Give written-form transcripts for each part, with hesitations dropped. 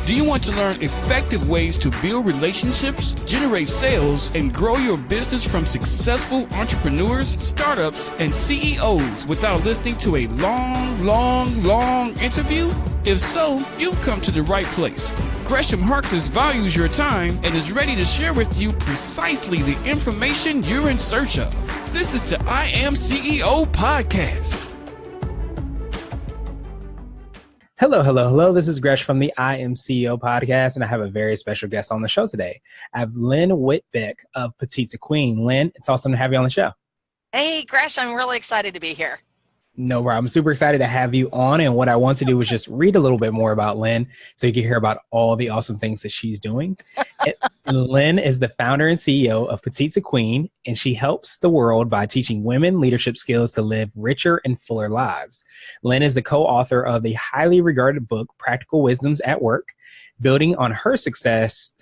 Do you want to learn effective ways to build relationships, generate sales, and grow your business from successful entrepreneurs, startups, and CEOs without listening to a long interview? If so, you've come to the right place. Gresham Harkless values your time and is ready to share with you precisely the information you're in search of. This is the IAM364 podcast. Hello. This is Gresh from the IAM364 podcast, and I have a very special guest on the show today. I have Lynn Whitbeck of Petite to Queen. Lynn, it's awesome to have you on the show. Hey, Gresh, I'm really excited to be here. No problem. I'm super excited to have you on, and what I want to do is just read a little bit more about Lynn so you can hear about all the awesome things that she's doing. Lynn is the founder and CEO of Petite to Queen, and she helps the world by teaching women leadership skills to live richer and fuller lives. Lynn is the co-author of the highly regarded book, Practical Wisdoms at Work. Building on her successes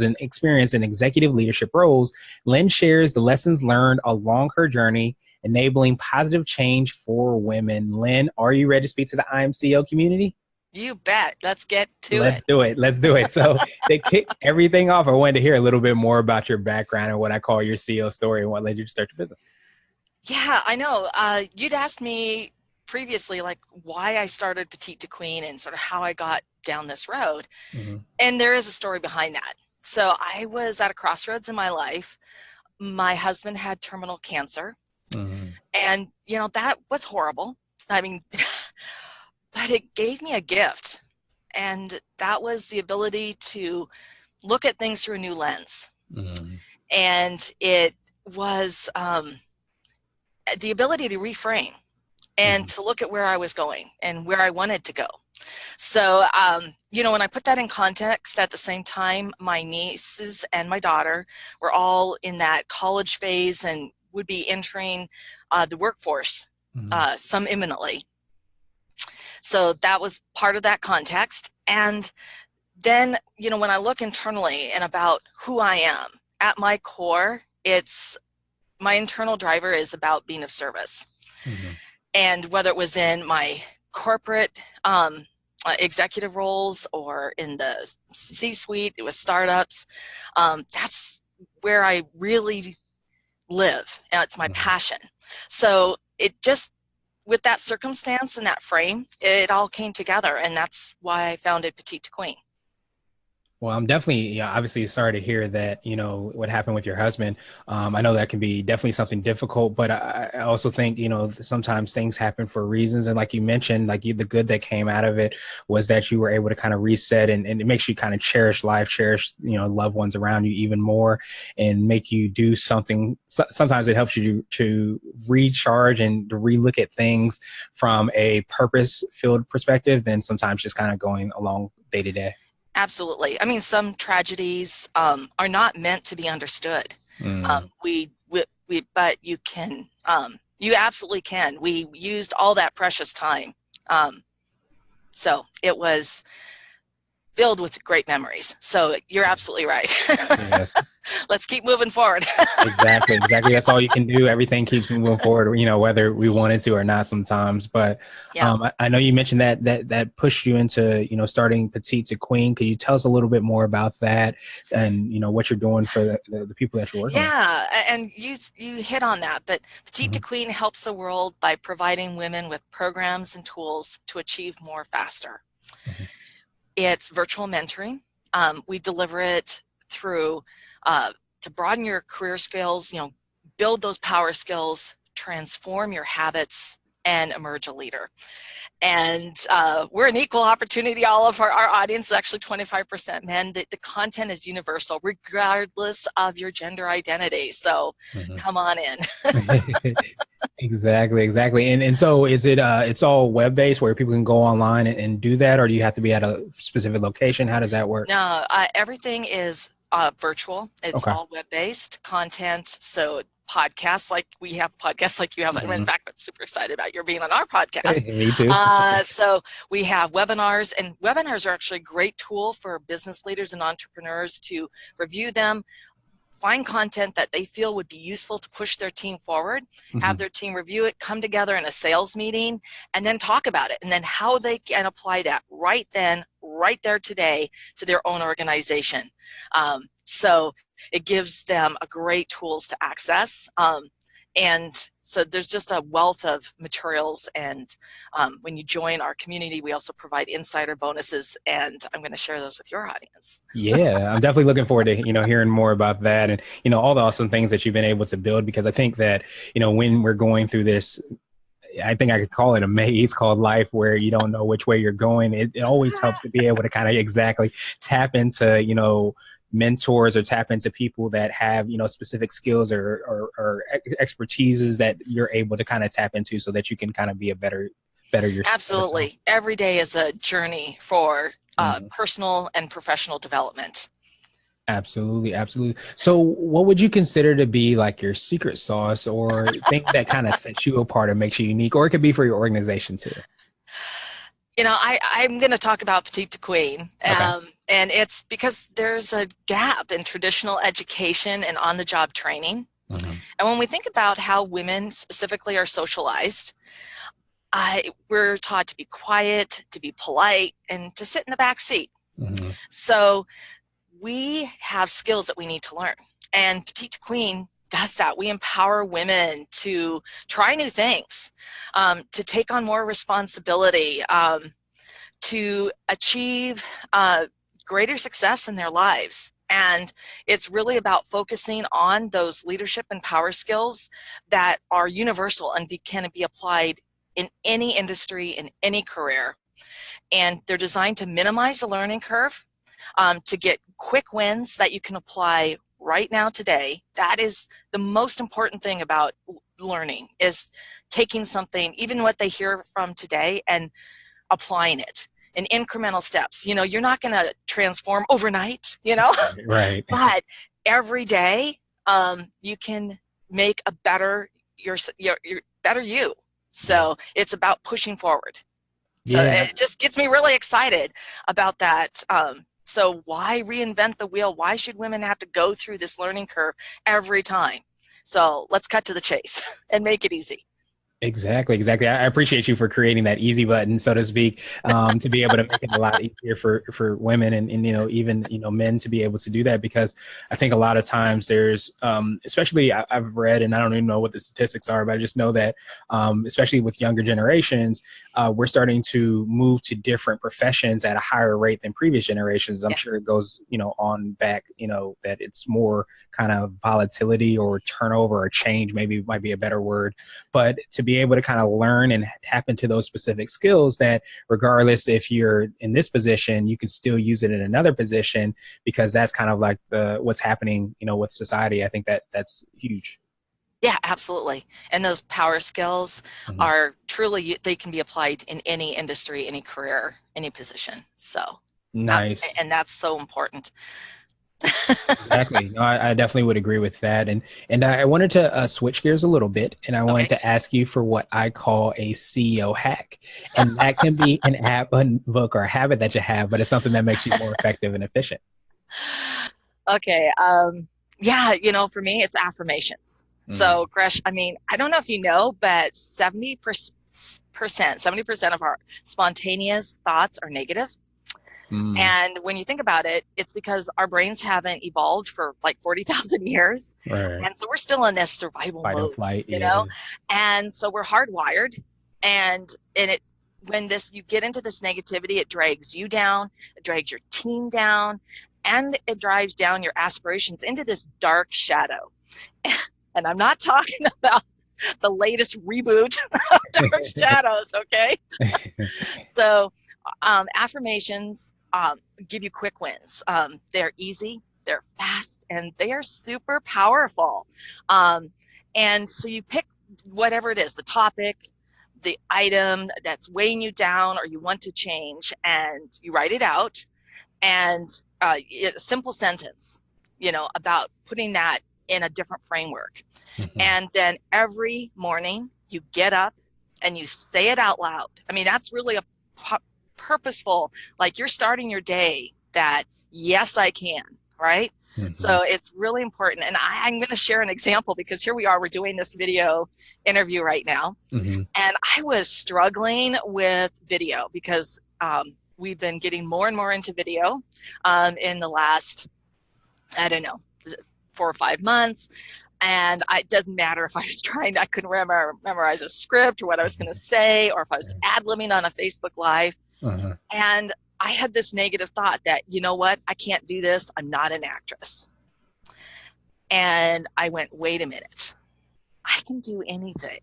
and experience in executive leadership roles, Lynn shares the lessons learned along her journey, enabling positive change for women. Lynn, are you ready to speak to the IAM364 community? You bet. Let's get to it. Let's do it. So to kick everything off, I wanted to hear a little bit more about your background and what I call your CEO story and what led you to start your business. Yeah, I know. You'd asked me previously, like, why I started Petite to Queen and sort of how I got down this road. Mm-hmm. And there is a story behind that. So I was at a crossroads in my life. My husband had terminal cancer. Mm-hmm. And, you know, that was horrible. I mean, but it gave me a gift. And that was the ability to look at things through a new lens. Mm-hmm. And it was the ability to reframe and to look at where I was going and where I wanted to go. So, you know, when I put that in context, at the same time, my nieces and my daughter were all in that college phase and would be entering the workforce, some imminently. So that was part of that context. And then, you know, when I look internally and about who I am, at my core, it's my internal driver is about being of service. Mm-hmm. And whether it was in my corporate executive roles or in the C-suite, it was startups, that's where I really live. It's my passion. So it just, with that circumstance and that frame, it all came together, and that's why I founded Petite to Queen. Well, I'm definitely, obviously sorry to hear that, you know, what happened with your husband. I know that can be definitely something difficult, but I also think, you know, sometimes things happen for reasons. And like you mentioned, like the good that came out of it was that you were able to kind of reset and it makes you kind of cherish life, cherish, you know, loved ones around you even more and make you do something. Sometimes it helps you to recharge and to relook at things from a purpose-filled perspective than sometimes just kind of going along day to day. Absolutely. I mean, some tragedies are not meant to be understood. But you can, you absolutely can. We used all that precious time. So it was filled with great memories. So you're absolutely right. Yes. Let's keep moving forward. Exactly. That's all you can do. Everything keeps moving forward, you know, whether we wanted to or not sometimes. But I know you mentioned that pushed you into, you know, starting Petite to Queen. Could you tell us a little bit more about that and, you know, what you're doing for the people that you're working with? Yeah, and you hit on that. But Petite to Queen helps the world by providing women with programs and tools to achieve more faster. Mm-hmm. It's virtual mentoring. We deliver it through to broaden your career skills, you know, build those power skills, transform your habits, and emerge a leader. And we're an equal opportunity. All of our audience is actually 25% men. The content is universal, regardless of your gender identity. So come on in. Exactly. And so is it, it's all web-based where people can go online and do that, or do you have to be at a specific location? How does that work? No, everything is virtual. It's all web-based content. So podcasts like we have, podcasts like you have. In fact, I'm super excited about your being on our podcast. Me too. So we have webinars, and webinars are actually a great tool for business leaders and entrepreneurs to review them, find content that they feel would be useful to push their team forward, have their team review it, come together in a sales meeting, and then talk about it, and then how they can apply that right then, right there today to their own organization. So it gives them a great tools to access. And so there's just a wealth of materials, and when you join our community, we also provide insider bonuses, and I'm going to share those with your audience. Yeah, I'm definitely looking forward to, hearing more about that and, all the awesome things that you've been able to build, because I think that, when we're going through this, I think I could call it a maze called life, where you don't know which way you're going. It always helps to be able to kind of exactly tap into, mentors or tap into people that have, specific skills or expertises that you're able to kind of tap into so that you can kind of be a better yourself. Absolutely. Every day is a journey for personal and professional development. Absolutely. Absolutely. So what would you consider to be like your secret sauce or thing that kind of sets you apart and makes you unique, or it could be for your organization too? I'm going to talk about Petite to Queen, Okay. and it's because there's a gap in traditional education and on-the-job training. Mm-hmm. And when we think about how women specifically are socialized, we're taught to be quiet, to be polite, and to sit in the back seat. Mm-hmm. So we have skills that we need to learn. And Petite to Queen does that. We empower women to try new things, to take on more responsibility, to achieve greater success in their lives. And it's really about focusing on those leadership and power skills that are universal and can be applied in any industry, in any career. And they're designed to minimize the learning curve, to get quick wins that you can apply right now today. That is the most important thing about learning, is taking something, even what they hear from today, and applying it in incremental steps. You're not going to transform overnight, Right. But every day, you can make a better your better you. So it's about pushing forward. So it just gets me really excited about that. So why reinvent the wheel? Why should women have to go through this learning curve every time? So let's cut to the chase and make it easy. Exactly. I appreciate you for creating that easy button, so to speak, to be able to make it a lot easier for women and even, men to be able to do that, because I think a lot of times there's, especially I've read, and I don't even know what the statistics are, but I just know that, especially with younger generations, we're starting to move to different professions at a higher rate than previous generations. I'm sure it goes, on back, that it's more kind of volatility or turnover or change, maybe might be a better word, but to be able to kind of learn and tap into those specific skills that regardless if you're in this position, you can still use it in another position, because that's kind of like what's happening, with society. I think that's huge. Yeah, absolutely. And those power skills are truly, they can be applied in any industry, any career, any position. So nice. And that's so important. Exactly. No, I definitely would agree with that. And I wanted to switch gears a little bit, and I wanted to ask you for what I call a CEO hack. And that can be an app, a book, or a habit that you have, but it's something that makes you more effective and efficient. Okay. For me, it's affirmations. So, Gresh, I don't know if you know, but 70% of our spontaneous thoughts are negative. And when you think about it, it's because our brains haven't evolved for like 40,000 years. Right. And so we're still in this survival Fight mode, and flight, you know? And so we're hardwired. And when you get into this negativity, it drags you down, it drags your team down, and it drives down your aspirations into this dark shadow. And I'm not talking about the latest reboot of Dark Shadows, okay? So affirmations give you quick wins. They're easy, they're fast, and they are super powerful. And so you pick whatever it is, the topic, the item that's weighing you down or you want to change, and you write it out. And a simple sentence, about putting that in a different framework. And then every morning you get up and you say it out loud. That's really a purposeful, like you're starting your day that, yes, I can, right? So it's really important. And I'm going to share an example, because here we are, we're doing this video interview right now. And I was struggling with video because we've been getting more and more into video in the last, I don't know, 4 or 5 months. And it doesn't matter if I was I couldn't memorize a script or what I was going to say, or if I was ad-libbing on a Facebook Live. And I had this negative thought that, you know what, I can't do this. I'm not an actress. And I went, wait a minute, I can do anything.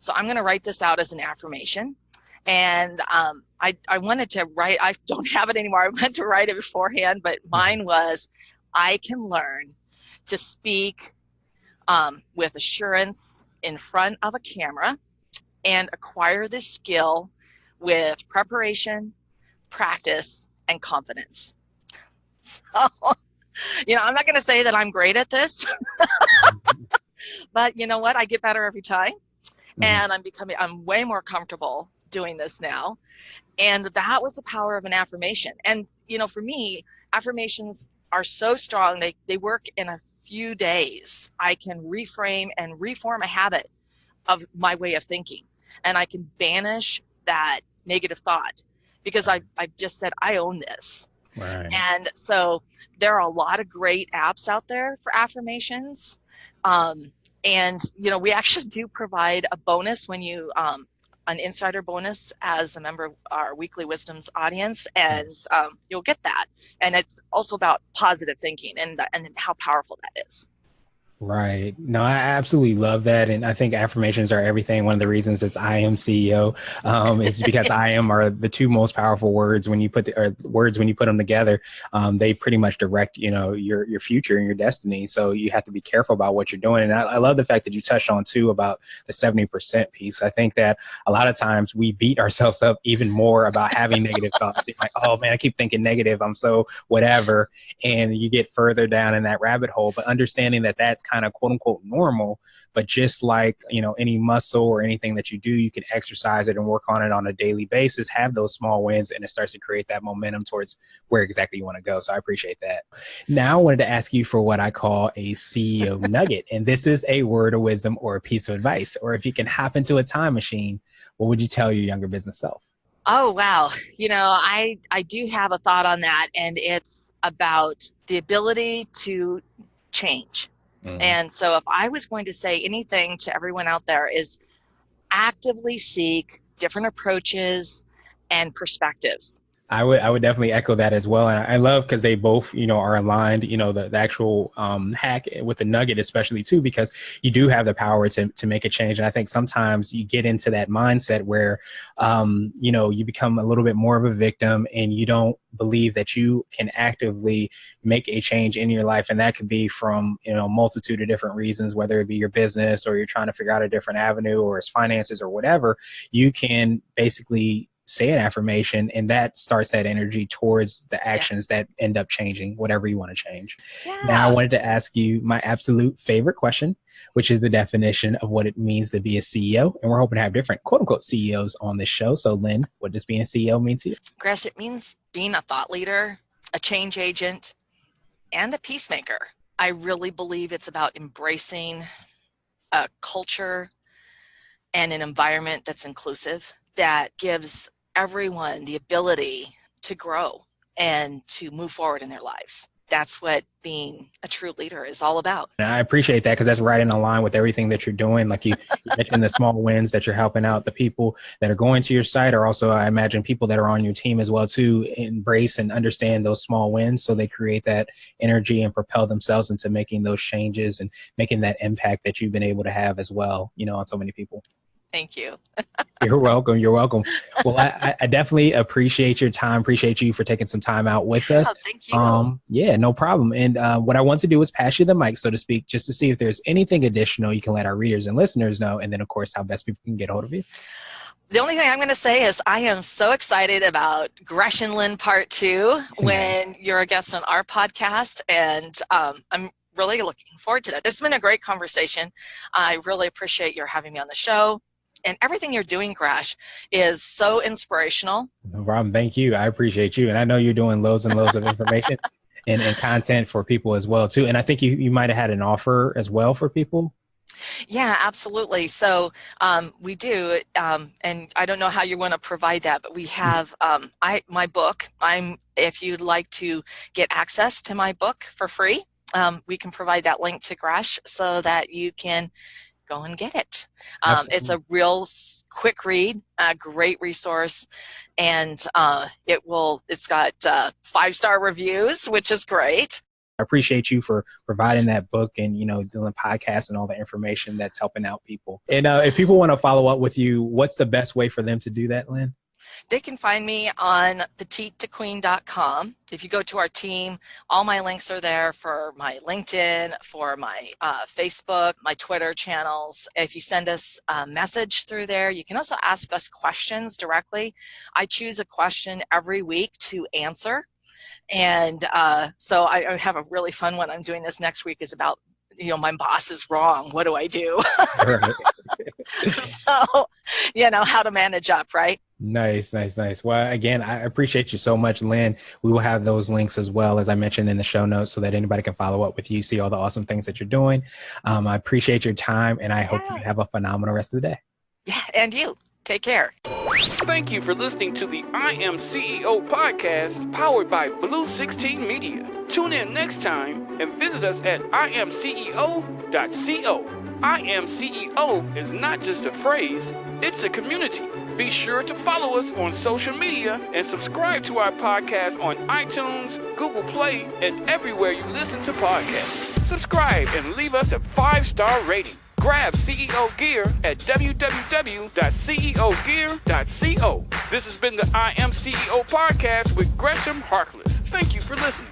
So I'm going to write this out as an affirmation. And I wanted to write, I don't have it anymore. I meant to write it beforehand, but mine was, I can learn to speak with assurance in front of a camera and acquire this skill with preparation, practice, and confidence. So, I'm not going to say that I'm great at this, but you know what? I get better every time, and I'm way more comfortable doing this now. And that was the power of an affirmation. And, for me, affirmations are so strong. They work in a few days. I can reframe and reform a habit of my way of thinking, and I can banish that negative thought because I've just said, I own this. Right. And so there are a lot of great apps out there for affirmations. And, we actually do provide a bonus when you, an insider bonus as a member of our Weekly Wisdoms audience, and you'll get that. And it's also about positive thinking and how powerful that is. Right. No, I absolutely love that. And I think affirmations are everything. One of the reasons it's I am CEO is because I am are the two most powerful words when you put them together. They pretty much direct, your future and your destiny. So you have to be careful about what you're doing. And I love the fact that you touched on too about the 70% piece. I think that a lot of times we beat ourselves up even more about having negative thoughts. You're like, oh man, I keep thinking negative. I'm so whatever. And you get further down in that rabbit hole, but understanding that that's kind of quote unquote normal, but just like, any muscle or anything that you do, you can exercise it and work on it on a daily basis, have those small wins, and it starts to create that momentum towards where exactly you want to go. So I appreciate that. Now I wanted to ask you for what I call a CEO nugget. And this is a word of wisdom or a piece of advice, or if you can hop into a time machine, what would you tell your younger business self? Oh, wow. I do have a thought on that, and it's about the ability to change. And so if I was going to say anything to everyone out there is actively seek different approaches and perspectives. I would definitely echo that as well. And I love because they both, are aligned, the actual hack with the nugget, especially too, because you do have the power to make a change. And I think sometimes you get into that mindset where, you become a little bit more of a victim and you don't believe that you can actively make a change in your life. And that could be from, a multitude of different reasons, whether it be your business or you're trying to figure out a different avenue or it's finances or whatever. You can basically say an affirmation, and that starts that energy towards the actions that end up changing whatever you want to change. Yeah. Now, I wanted to ask you my absolute favorite question, which is the definition of what it means to be a CEO. And we're hoping to have different quote unquote CEOs on this show. So Lynn, what does being a CEO mean to you? Gresh, it means being a thought leader, a change agent, and a peacemaker. I really believe it's about embracing a culture and an environment that's inclusive, that gives everyone the ability to grow and to move forward in their lives. That's what being a true leader is all about. And I appreciate that because that's right in line with everything that you're doing. Like you mentioned the small wins that you're helping out the people that are going to your site, or also I imagine people that are on your team as well to embrace and understand those small wins so they create that energy and propel themselves into making those changes and making that impact that you've been able to have as well, on so many people. Thank you. You're welcome. You're welcome. Well, I definitely appreciate your time. Appreciate you for taking some time out with us. Oh, thank you. Yeah, no problem. And what I want to do is pass you the mic, so to speak, just to see if there's anything additional you can let our readers and listeners know. And then, of course, how best people can get a hold of you. The only thing I'm going to say is I am so excited about Gresh and Lynn Part 2 when you're a guest on our podcast. And I'm really looking forward to that. This has been a great conversation. I really appreciate your having me on the show. And everything you're doing, Gresh, is so inspirational. No problem. Thank you. I appreciate you. And I know you're doing loads and loads of information and content for people as well, too. And I think you might have had an offer as well for people. Yeah, absolutely. So we do, and I don't know how you want to provide that, but we have my book. If you'd like to get access to my book for free, we can provide that link to Gresh so that you can go and get it. It's a real quick read, a great resource, and it's got 5-star reviews, which is great. I appreciate you for providing that book and, doing podcasts and all the information that's helping out people. And if people want to follow up with you, what's the best way for them to do that, Lynn? They can find me on petitetoqueen.com. If you go to our team, all my links are there for my LinkedIn, for my Facebook, my Twitter channels. If you send us a message through there, you can also ask us questions directly. I choose a question every week to answer. And so I have a really fun one I'm doing this next week is about, my boss is wrong. What do I do? Right. So, how to manage up, right? Nice. Well, again, I appreciate you so much, Lynn. We will have those links as well, as I mentioned in the show notes, so that anybody can follow up with you, see all the awesome things that you're doing. I appreciate your time, and I hope you have a phenomenal rest of the day. Yeah, and you. Take care. Thank you for listening to the I Am CEO podcast powered by Blue 16 Media. Tune in next time and visit us at IAM364.co. IAM364 is not just a phrase, it's a community. Be sure to follow us on social media and subscribe to our podcast on iTunes, Google Play, and everywhere you listen to podcasts. Subscribe and leave us a 5-star rating. Grab CEO gear at www.ceogear.co. This has been the I Am CEO podcast with Gresham Harkless. Thank you for listening.